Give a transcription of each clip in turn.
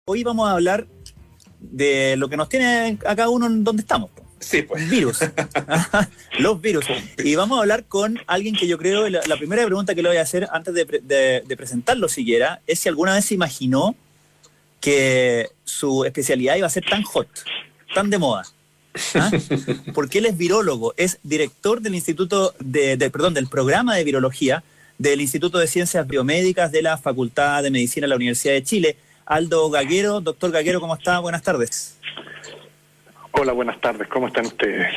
Hoy vamos a hablar de lo que nos tiene a cada uno en donde estamos. Sí, pues. Virus. Los virus. Y vamos a hablar con alguien que yo creo, la primera pregunta que le voy a hacer antes de presentarlo siquiera, es si alguna vez se imaginó que su especialidad iba a ser tan hot, tan de moda. ¿Ah? Porque él es virólogo, es director del Instituto del programa de virología del Instituto de Ciencias Biomédicas de la Facultad de Medicina de la Universidad de Chile. Aldo Gaguero. Doctor Gaguero, ¿cómo está? Buenas tardes. Hola, buenas tardes. ¿Cómo están ustedes?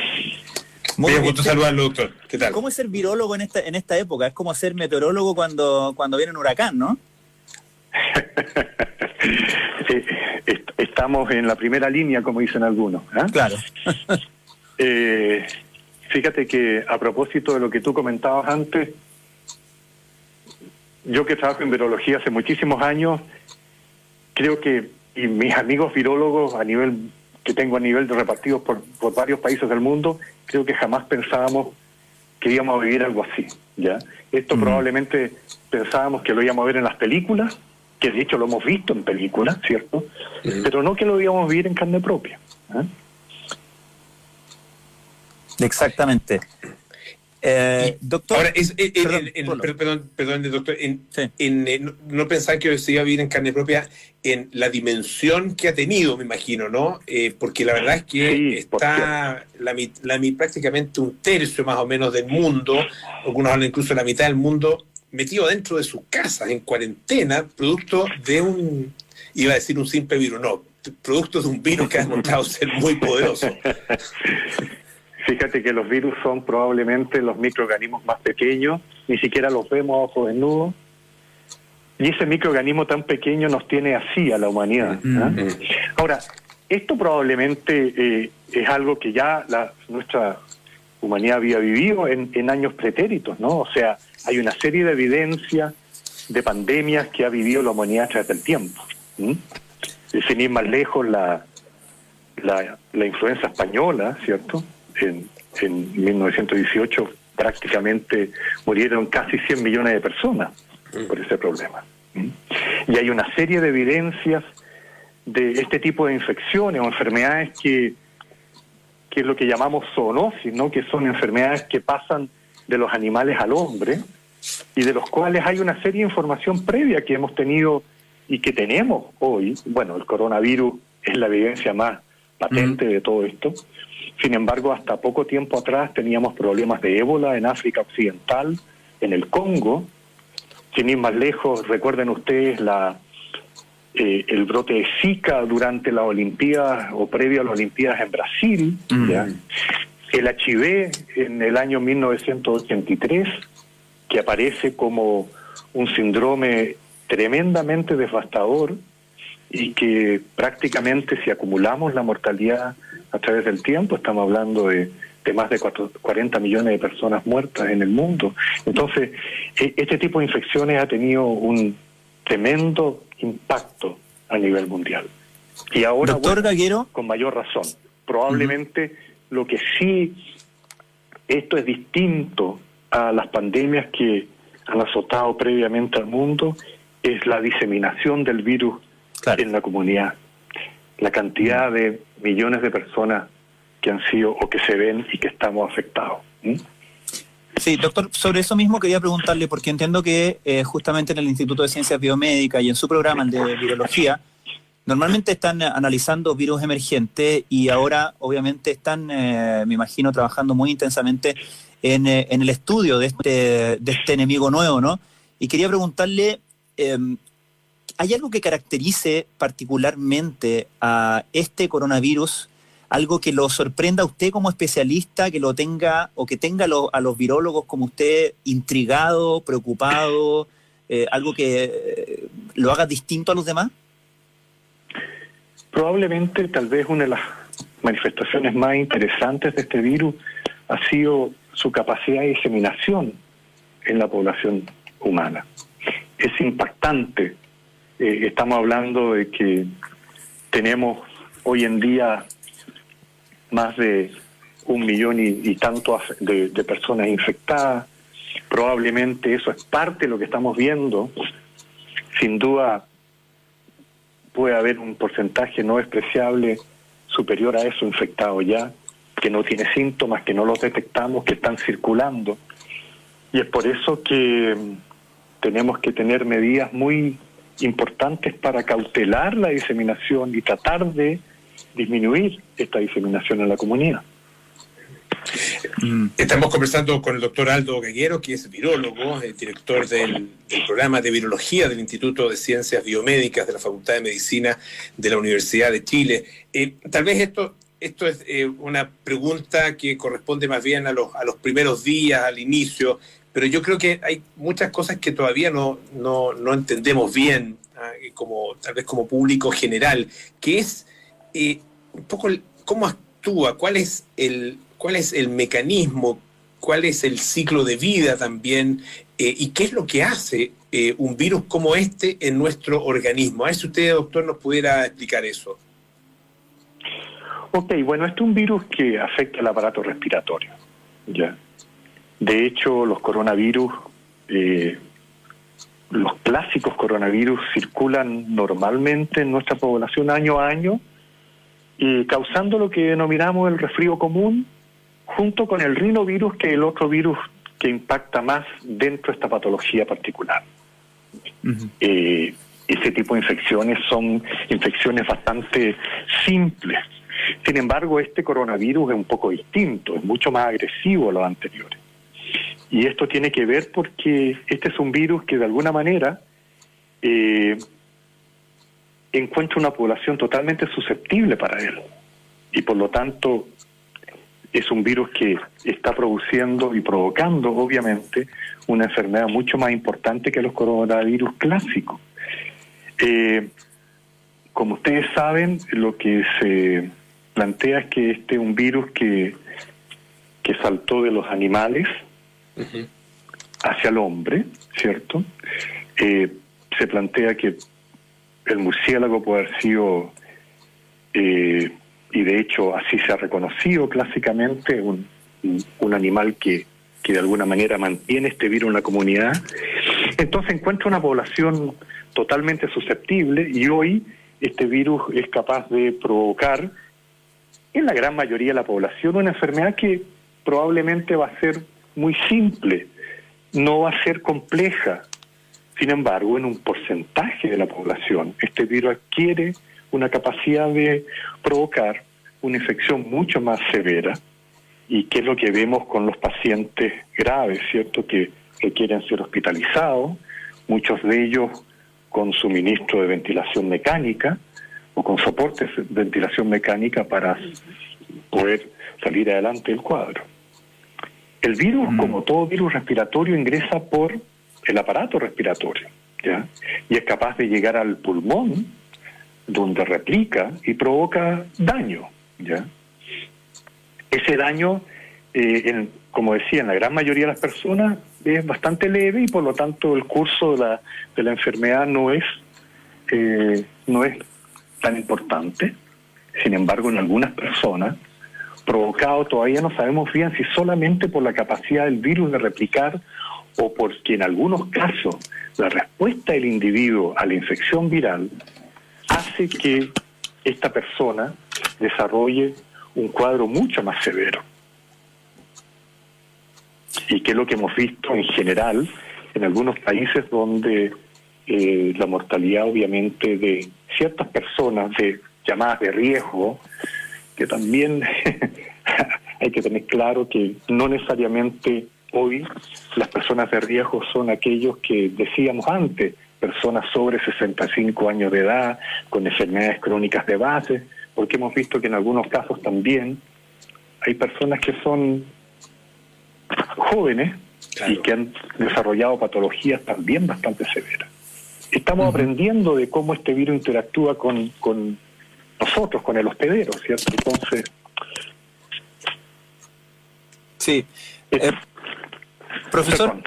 Muy bien, gusto saludarlo, doctor. ¿Qué tal? ¿Cómo es ser virólogo en esta época? Es como ser meteorólogo cuando viene un huracán, ¿no? Estamos en la primera línea, como dicen algunos. Claro. Fíjate que a propósito de lo que tú comentabas antes, yo que trabajo en virología hace muchísimos años, creo que, y mis amigos virólogos que tengo a nivel de repartidos por varios países del mundo, creo que jamás pensábamos que íbamos a vivir algo así, ¿ya? Esto probablemente pensábamos que lo íbamos a ver en las películas, que de hecho lo hemos visto en películas, ¿cierto? Pero no que lo íbamos a vivir en carne propia. Exactamente. Doctor, ahora, perdón, doctor, no pensar que se iba a vivir en carne propia en la dimensión que ha tenido, me imagino, ¿no? Porque la verdad es que está prácticamente un tercio más o menos del mundo, algunos hablan incluso de la mitad del mundo, metido dentro de sus casas, en cuarentena, producto de iba a decir un simple virus, no, producto de un virus que ha demostrado ser muy poderoso. Fíjate que los virus son probablemente los microorganismos más pequeños, ni siquiera los vemos a ojos desnudos, y ese microorganismo tan pequeño nos tiene así a la humanidad. Ahora, esto probablemente es algo que ya nuestra humanidad había vivido en años pretéritos, ¿no? O sea, hay una serie de evidencias de pandemias que ha vivido la humanidad a través del tiempo. Sin ir más lejos, la influenza española, ¿cierto? En 1918 prácticamente murieron casi 100 millones de personas por ese problema. Y hay una serie de evidencias de este tipo de infecciones o enfermedades que es lo que llamamos zoonosis, ¿no? Que son enfermedades que pasan de los animales al hombre y de los cuales hay una serie de información previa que hemos tenido y que tenemos hoy. Bueno, el coronavirus es la evidencia más patente de todo esto. Sin embargo, hasta poco tiempo atrás teníamos problemas de ébola en África Occidental, en el Congo. Sin ir más lejos, recuerden ustedes el brote de Zika durante las Olimpiadas o previo a las Olimpiadas en Brasil, ¿ya? El HIV en el año 1983, que aparece como un síndrome tremendamente devastador y que prácticamente si acumulamos la mortalidad a través del tiempo, estamos hablando de más de 40 millones de personas muertas en el mundo. Entonces, este tipo de infecciones ha tenido un tremendo impacto a nivel mundial. Y ahora, doctor Gaguero, con mayor razón. Probablemente lo que sí, esto es distinto a las pandemias que han azotado previamente al mundo, es la diseminación del virus en la comunidad. La cantidad de millones de personas que han sido o que se ven y que estamos afectados. Sí, doctor, sobre eso mismo quería preguntarle, porque entiendo que justamente en el Instituto de Ciencias Biomédicas y en su programa, el de virología, normalmente están analizando virus emergentes y ahora obviamente están, me imagino, trabajando muy intensamente en el estudio de este enemigo nuevo, ¿no? Y quería preguntarle, ¿hay algo que caracterice particularmente a este coronavirus? Algo que lo sorprenda a usted como especialista, que lo tenga o que tenga a los virólogos como usted intrigado, preocupado, algo que lo haga distinto a los demás. Probablemente, tal vez una de las manifestaciones más interesantes de este virus ha sido su capacidad de diseminación en la población humana. Es impactante. Estamos hablando de que tenemos hoy en día más de 1 millón y tanto de personas infectadas. Probablemente eso es parte de lo que estamos viendo. Sin duda, puede haber un porcentaje no despreciable superior a eso infectado ya, que no tiene síntomas, que no los detectamos, que están circulando. Y es por eso que tenemos que tener medidas muy importantes para cautelar la diseminación y tratar de disminuir esta diseminación en la comunidad. Estamos conversando con el doctor Aldo Gaguero, que es virólogo, director del programa de virología del Instituto de Ciencias Biomédicas de la Facultad de Medicina de la Universidad de Chile. Tal vez esto es una pregunta que corresponde más bien a los primeros días, al inicio, pero yo creo que hay muchas cosas que todavía no entendemos bien, tal vez como público general, que es un poco cómo actúa, cuál es el mecanismo, cuál es el ciclo de vida también, y qué es lo que hace un virus como este en nuestro organismo. A ver si usted, doctor, nos pudiera explicar eso. Ok, bueno, este es un virus que afecta el aparato respiratorio, ¿ya? De hecho, los coronavirus, los clásicos coronavirus circulan normalmente en nuestra población año a año, causando lo que denominamos el resfrío común, junto con el rinovirus, que es el otro virus que impacta más dentro de esta patología particular. Uh-huh. Ese tipo de infecciones son infecciones bastante simples. Sin embargo, este coronavirus es un poco distinto, es mucho más agresivo a los anteriores. Y esto tiene que ver porque este es un virus que de alguna manera encuentra una población totalmente susceptible para él. Y por lo tanto es un virus que está produciendo y provocando, obviamente, una enfermedad mucho más importante que los coronavirus clásicos. Como ustedes saben, lo que se plantea es que este es un virus que saltó de los animales uh-huh. hacia el hombre, ¿cierto? Se plantea que el murciélago puede haber sido, y de hecho así se ha reconocido clásicamente, un animal que de alguna manera mantiene este virus en la comunidad. Entonces encuentra una población totalmente susceptible y hoy este virus es capaz de provocar en la gran mayoría de la población una enfermedad que probablemente va a ser muy simple, no va a ser compleja. Sin embargo, en un porcentaje de la población, este virus adquiere una capacidad de provocar una infección mucho más severa, y que es lo que vemos con los pacientes graves, ¿cierto?, que requieren ser hospitalizados, muchos de ellos con suministro de ventilación mecánica o con soportes de ventilación mecánica para poder salir adelante del cuadro. El virus, como todo virus respiratorio, ingresa por el aparato respiratorio, ¿ya? Y es capaz de llegar al pulmón, donde replica y provoca daño, ¿ya? Ese daño, como decía, en la gran mayoría de las personas es bastante leve y por lo tanto el curso de la enfermedad no es tan importante. Sin embargo, en algunas personas, provocado todavía no sabemos bien si solamente por la capacidad del virus de replicar o porque en algunos casos la respuesta del individuo a la infección viral hace que esta persona desarrolle un cuadro mucho más severo. Y que es lo que hemos visto en general en algunos países donde la mortalidad obviamente de ciertas personas llamadas de riesgo, que también hay que tener claro que no necesariamente hoy las personas de riesgo son aquellos que decíamos antes, personas sobre 65 años de edad, con enfermedades crónicas de base, porque hemos visto que en algunos casos también hay personas que son jóvenes, claro, y que han desarrollado patologías también bastante severas. Estamos aprendiendo de cómo este virus interactúa con nosotros, con el hospedero, ¿cierto? Entonces... Sí. Profesor, perdón,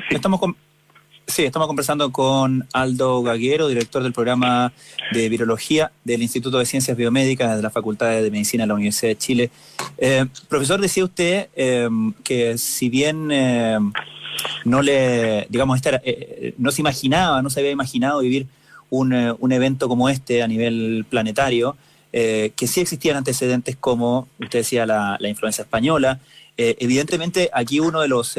sí. Estamos conversando con Aldo Gaguero, director del programa de virología del Instituto de Ciencias Biomédicas de la Facultad de Medicina de la Universidad de Chile. Profesor, decía usted que si bien no se había imaginado vivir un evento como este a nivel planetario, que sí existían antecedentes como, usted decía, la influenza española. Evidentemente, aquí uno de los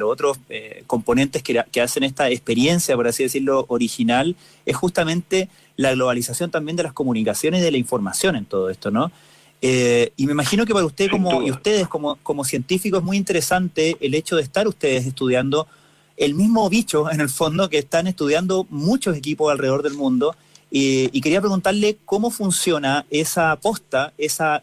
otros componentes que hacen esta experiencia, por así decirlo, original, es justamente la globalización también de las comunicaciones y de la información en todo esto, ¿no? Y me imagino que para usted y ustedes como científicos es muy interesante el hecho de estar ustedes estudiando el mismo bicho, en el fondo, que están estudiando muchos equipos alrededor del mundo. Y quería preguntarle cómo funciona esa posta, esa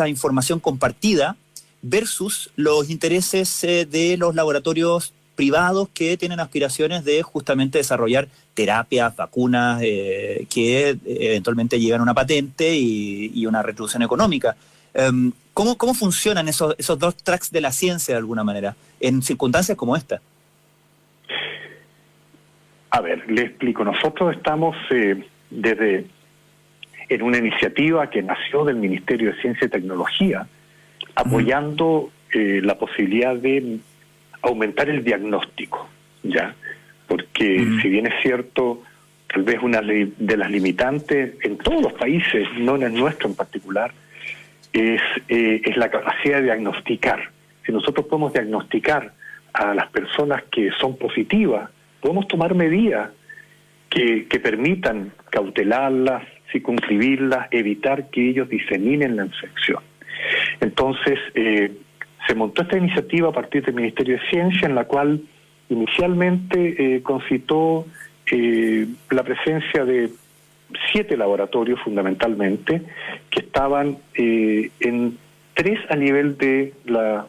información compartida versus los intereses de los laboratorios privados que tienen aspiraciones de justamente desarrollar terapias, vacunas, que eventualmente llegan a una patente y una retribución económica. ¿Cómo funcionan esos dos tracks de la ciencia de alguna manera en circunstancias como esta? A ver, le explico. Nosotros estamos en una iniciativa que nació del Ministerio de Ciencia y Tecnología, apoyando la posibilidad de aumentar el diagnóstico, ¿ya? Porque si bien es cierto, tal vez una de las limitantes en todos los países, no en el nuestro en particular, es la capacidad de diagnosticar. Si nosotros podemos diagnosticar a las personas que son positivas, podemos tomar medidas que permitan cautelarlas, circunscribirlas, evitar que ellos diseminen la infección. Entonces, se montó esta iniciativa a partir del Ministerio de Ciencia, en la cual inicialmente concitó la presencia de 7 laboratorios fundamentalmente, que estaban en 3 a nivel de la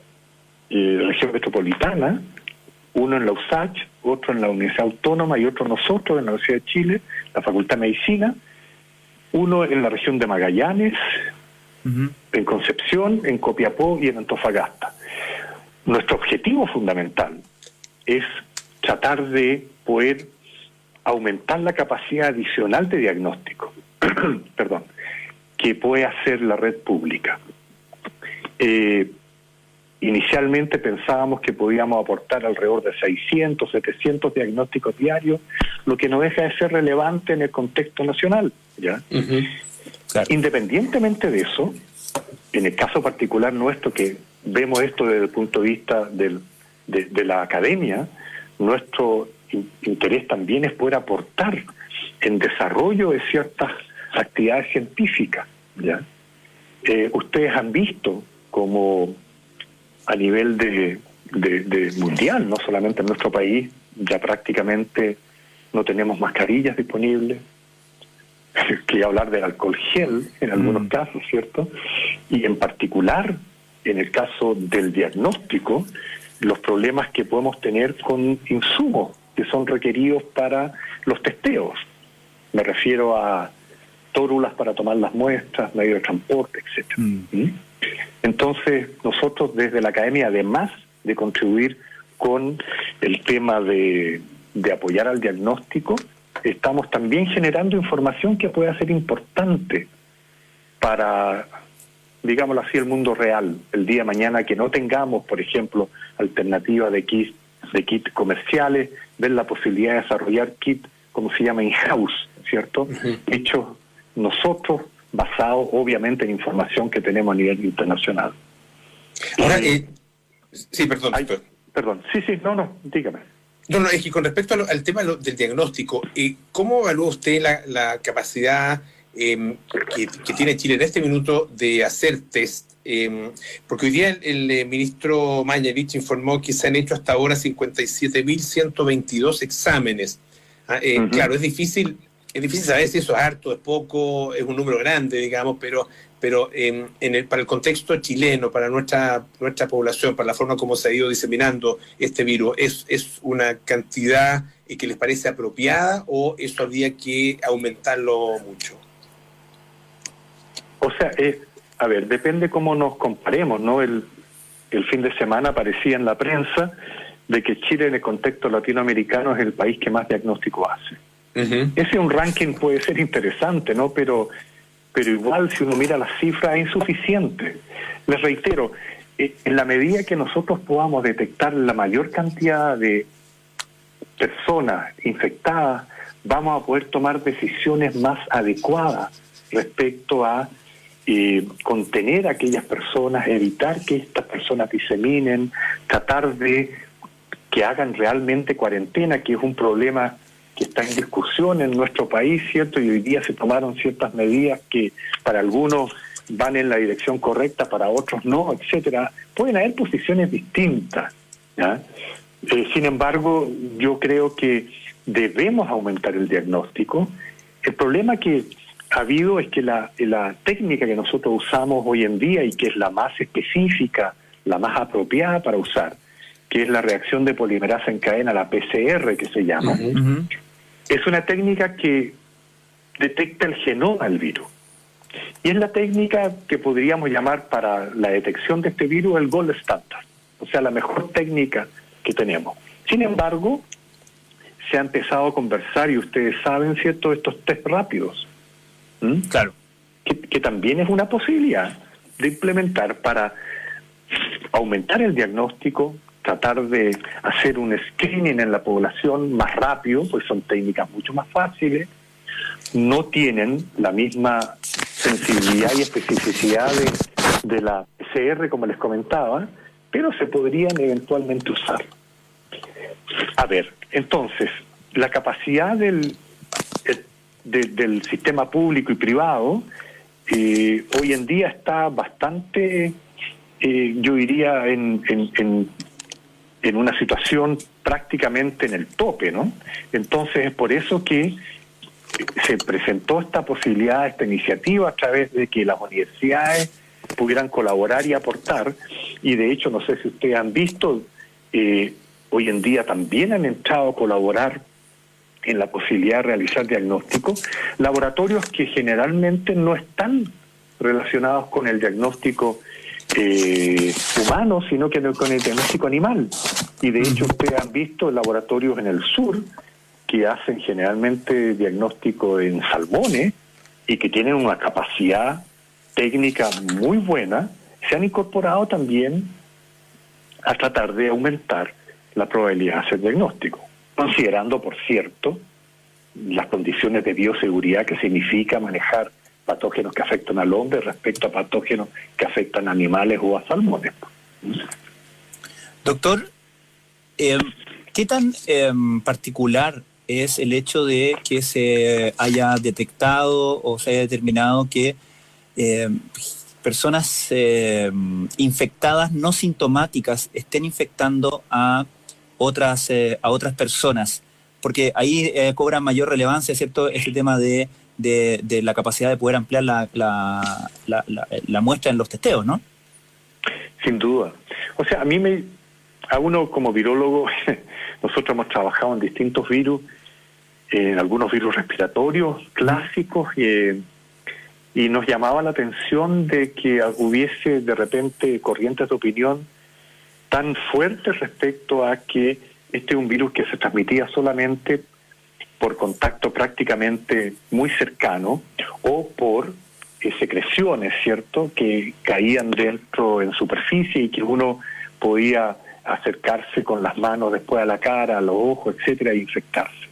región metropolitana, uno en la USACH, otro en la Universidad Autónoma y otro nosotros en la Universidad de Chile, la Facultad de Medicina, uno en la región de Magallanes, en Concepción, en Copiapó y en Antofagasta. Nuestro objetivo fundamental es tratar de poder aumentar la capacidad adicional de diagnóstico, perdón, que puede hacer la red pública. Inicialmente pensábamos que podíamos aportar alrededor de 600, 700 diagnósticos diarios, lo que no deja de ser relevante en el contexto nacional, ¿ya? Claro. Independientemente de eso, en el caso particular nuestro, que vemos esto desde el punto de vista de la academia, nuestro interés también es poder aportar en desarrollo de ciertas actividades científicas, ¿ya? Ustedes han visto como a nivel de mundial, no solamente en nuestro país, ya prácticamente no tenemos mascarillas disponibles, que hablar del alcohol gel en algunos casos, ¿cierto? Y en particular, en el caso del diagnóstico, los problemas que podemos tener con insumos que son requeridos para los testeos. Me refiero a tórulas para tomar las muestras, medios de transporte, etc. Entonces, nosotros desde la academia, además de contribuir con el tema de apoyar al diagnóstico, estamos también generando información que pueda ser importante para, digámoslo así, el mundo real. El día de mañana que no tengamos, por ejemplo, alternativas de kits comerciales, ver la posibilidad de desarrollar kits, como se llama, in-house, ¿cierto? Hechos nosotros, basados obviamente en información que tenemos a nivel internacional. Ahora, sí, perdón. Perdón, sí, no, dígame. No, es que con respecto al tema del diagnóstico, ¿cómo evalúa usted la capacidad que tiene Chile en este minuto de hacer test? Porque hoy día el ministro Mañalich informó que se han hecho hasta ahora 57.122 exámenes. Claro, es difícil saber si eso es harto, es poco, es un número grande, digamos, pero para el contexto chileno, para nuestra población, para la forma como se ha ido diseminando este virus, ¿es una cantidad que les parece apropiada o eso habría que aumentarlo mucho? O sea, a ver, depende cómo nos comparemos, ¿no? El fin de semana aparecía en la prensa de que Chile en el contexto latinoamericano es el país que más diagnóstico hace. Ese un ranking puede ser interesante, ¿no? Pero igual si uno mira las cifras es insuficiente. Les reitero, en la medida que nosotros podamos detectar la mayor cantidad de personas infectadas, vamos a poder tomar decisiones más adecuadas respecto a contener a aquellas personas, evitar que estas personas diseminen, tratar de que hagan realmente cuarentena, que es un problema que está en discusión en nuestro país, ¿cierto? Y hoy día se tomaron ciertas medidas que para algunos van en la dirección correcta, para otros no, etcétera. Pueden haber posiciones distintas, ¿ya? Sin embargo, yo creo que debemos aumentar el diagnóstico. El problema que ha habido es que la técnica que nosotros usamos hoy en día y que es la más específica, la más apropiada para usar, que es la reacción de polimerasa en cadena, la PCR que se llama, es una técnica que detecta el genoma del virus. Y es la técnica que podríamos llamar para la detección de este virus el gold standard, o sea, la mejor técnica que tenemos. Sin embargo, se ha empezado a conversar, y ustedes saben, ¿cierto?, estos test rápidos. Claro. Que también es una posibilidad de implementar para aumentar el diagnóstico, tratar de hacer un screening en la población más rápido, pues son técnicas mucho más fáciles, no tienen la misma sensibilidad y especificidad de la PCR, como les comentaba, pero se podrían eventualmente usar. A ver, entonces, la capacidad del sistema público y privado hoy en día está bastante, yo diría, en una situación prácticamente en el tope, ¿no? Entonces es por eso que se presentó esta posibilidad, esta iniciativa, a través de que las universidades pudieran colaborar y aportar, y de hecho, no sé si ustedes han visto, hoy en día también han entrado a colaborar en la posibilidad de realizar diagnósticos, laboratorios que generalmente no están relacionados con el diagnóstico humano, sino que con el diagnóstico animal. Y de hecho ustedes han visto laboratorios en el sur que hacen generalmente diagnóstico en salmones y que tienen una capacidad técnica muy buena, se han incorporado también a tratar de aumentar la probabilidad de hacer diagnóstico, considerando, por cierto, las condiciones de bioseguridad que significa manejar patógenos que afectan al hombre respecto a patógenos que afectan a animales o a salmones. Doctor, ¿qué tan particular es el hecho de que se haya detectado o se haya determinado que personas infectadas no sintomáticas estén infectando a otras personas? Porque ahí cobra mayor relevancia, ¿cierto?, este tema de la capacidad de poder ampliar la muestra en los testeos, ¿no? Sin duda. O sea, a uno como virólogo, nosotros hemos trabajado en distintos virus, en algunos virus respiratorios clásicos, y nos llamaba la atención de que hubiese de repente corrientes de opinión tan fuertes respecto a que este es un virus que se transmitía solamente por contacto prácticamente muy cercano o por secreciones, ¿cierto?, que caían dentro en superficie y que uno podía acercarse con las manos después a la cara, a los ojos, etcétera, e infectarse.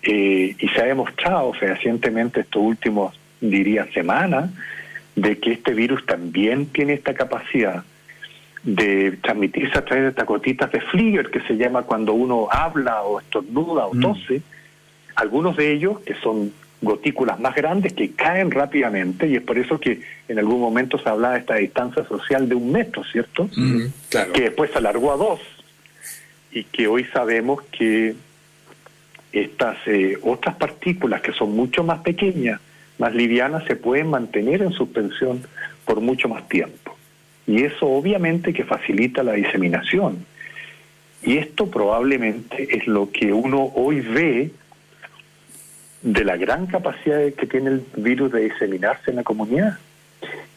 Y se ha demostrado fehacientemente estos últimos, diría, semanas, de que este virus también tiene esta capacidad de transmitirse a través de estas gotitas de Flieger, que se llama cuando uno habla o estornuda o tose. Algunos de ellos, que son gotículas más grandes, que caen rápidamente, y es por eso que en algún momento se hablaba de esta distancia social de 1 metro, ¿cierto? Claro. Que después se alargó a 2, y que hoy sabemos que estas otras partículas, que son mucho más pequeñas, más livianas, se pueden mantener en suspensión por mucho más tiempo. Y eso obviamente que facilita la diseminación. Y esto probablemente es lo que uno hoy ve de la gran capacidad que tiene el virus de diseminarse en la comunidad.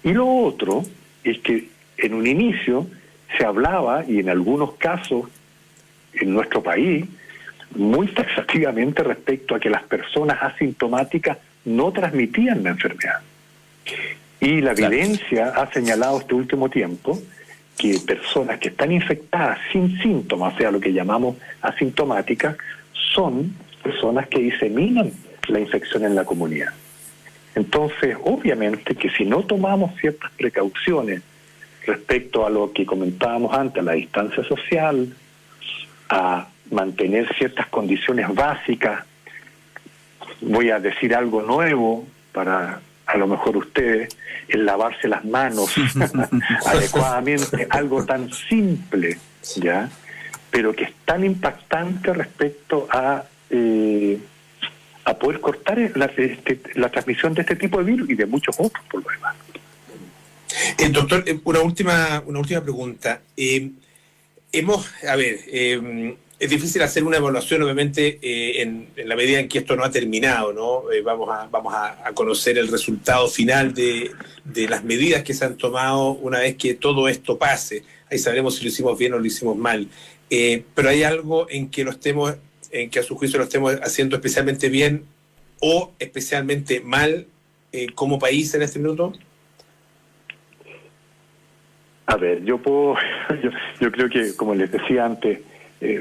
Y lo otro es que en un inicio se hablaba, y en algunos casos en nuestro país, muy taxativamente respecto a que las personas asintomáticas no transmitían la enfermedad. Y la evidencia ha señalado este último tiempo que personas que están infectadas sin síntomas, o sea, lo que llamamos asintomáticas, son personas que diseminan la infección en la comunidad. Entonces, obviamente que si no tomamos ciertas precauciones respecto a lo que comentábamos antes, a la distancia social, a mantener ciertas condiciones básicas, voy a decir algo nuevo para a lo mejor ustedes, el lavarse las manos adecuadamente, algo tan simple, ¿ya? Pero que es tan impactante respecto a poder cortar la transmisión de este tipo de virus y de muchos otros por lo demás. Doctor, una última pregunta. Es difícil hacer una evaluación, obviamente, en la medida en que esto no ha terminado, ¿no? Vamos a conocer el resultado final de las medidas que se han tomado una vez que todo esto pase. Ahí sabremos si lo hicimos bien o lo hicimos mal. Pero hay algo en que a su juicio lo estemos haciendo especialmente bien o especialmente mal como país en este minuto. A ver, yo creo que, como les decía antes,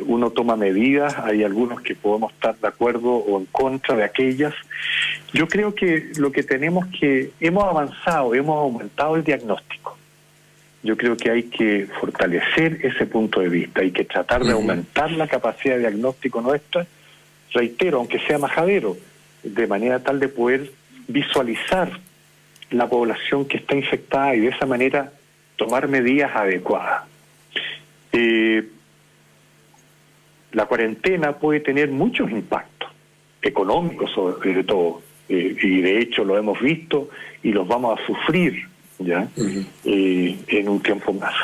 uno toma medidas, hay algunos que podemos estar de acuerdo o en contra de aquellas. Yo creo que lo que hemos avanzado, hemos aumentado el diagnóstico. Yo creo que hay que fortalecer ese punto de vista, hay que tratar de aumentar la capacidad de diagnóstico nuestra, reitero, aunque sea majadero, de manera tal de poder visualizar la población que está infectada y de esa manera tomar medidas adecuadas. La cuarentena puede tener muchos impactos, económicos sobre todo, y de hecho lo hemos visto y los vamos a sufrir ya en un tiempo más.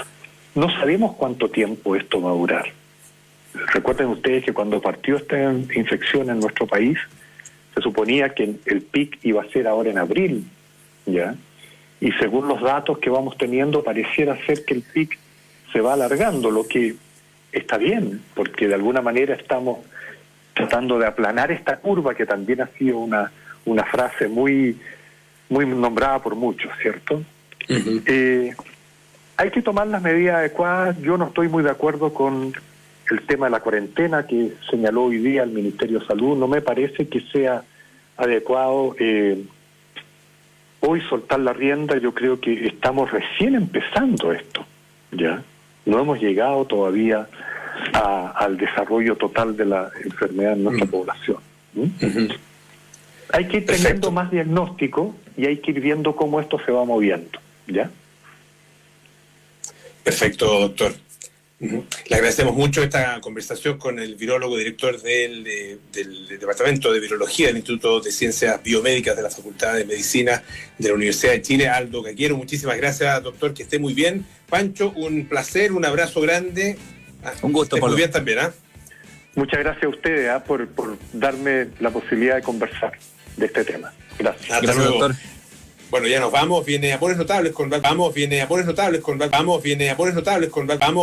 No sabemos cuánto tiempo esto va a durar. Recuerden ustedes que cuando partió esta infección en nuestro país, se suponía que el pic iba a ser ahora en abril, ¿ya? Y según los datos que vamos teniendo, pareciera ser que el pic se va alargando, lo que está bien, porque de alguna manera estamos tratando de aplanar esta curva, que también ha sido una frase muy nombrada por muchos, ¿cierto? Hay que tomar las medidas adecuadas. Yo no estoy muy de acuerdo con el tema de la cuarentena que señaló hoy día el Ministerio de Salud. No me parece que sea adecuado hoy soltar la rienda. Yo creo que estamos recién empezando esto, ¿ya? No hemos llegado todavía al desarrollo total de la enfermedad en nuestra población. Hay que ir teniendo más diagnóstico y hay que ir viendo cómo esto se va moviendo, ¿ya? Perfecto, doctor. Le agradecemos mucho esta conversación con el virólogo director del Departamento de Virología del Instituto de Ciencias Biomédicas de la Facultad de Medicina de la Universidad de Chile, Aldo Caquiero. Muchísimas gracias, doctor, que esté muy bien. Pancho, un placer, un abrazo grande. Un gusto, Pablo. Muy bien también, ¿ah? Muchas gracias a ustedes por darme la posibilidad de conversar de este tema. Gracias. Hasta luego, doctor. Bueno, ya nos vamos. Viene Aportes Notables con